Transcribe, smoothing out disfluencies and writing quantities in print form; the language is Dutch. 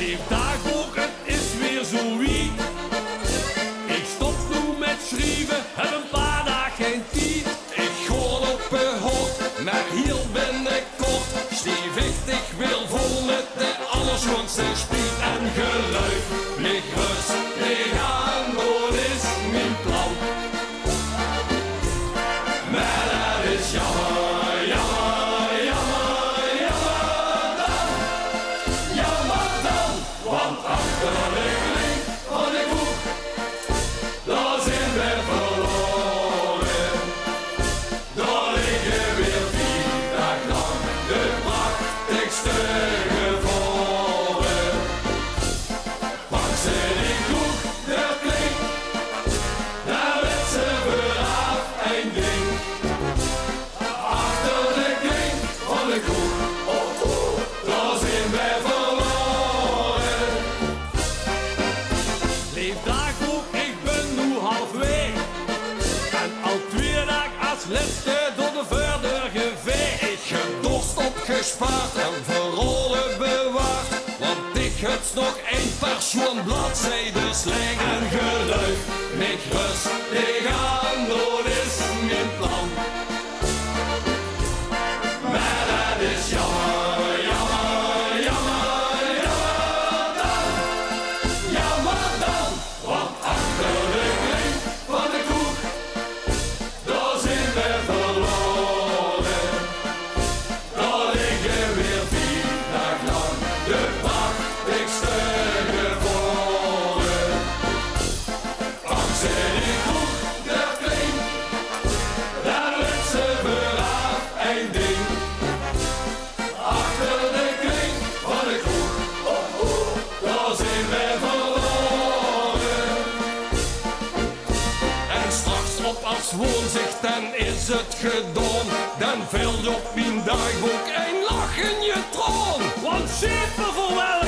Leef dagboek, het is weer zo wie. Ik stop nu met schrijven, heb een paar dagen geen tijd. Ik gooi op een hoort, maar hier ben ik kort. Stiefig wil vol met de allerschoonste spiet en geluid. Lig rustig aan, dat is mijn plan. Maar dat is jammer, jammer, jammer, jammer dan. Jammer dan, want achter de klink van de kroeg, daar zijn we verloren. Daar liggen weer 4 dagen lang de prachtigste gevallen. Dankzij die kroeg, de klink, daar werd ze vooraf een ding. Achter de klink van de kroeg, oh oh, daar zijn wij verloren. Leef dagboek, ik ben nu halfweg. En al 2 dagen als laatste door de voordeur geveegd. Ik heb dorst opgespaard en verrollen bewaard. Want ik heb nog 1 persoon bladzijde slijk en geluid. Met rustig aan, dat is mijn plan. Maar dat is jammer, jammer, jammer, jammer dan. Jammer dan, want achter de klink van de kroeg, daar zijn we verloren. Daar liggen weer 4 dagen lang de prachtigste gevallen. Dankzij die kroeg, de klink, daar werd ze vooraf een ding. Achter de klink van de kroeg, oh oh, daar zijn wij verloren. En straks op als woonzicht, dan is het gedaan. Dan vul je op mijn dagboek en lach in je troon. Want zeep me voor wel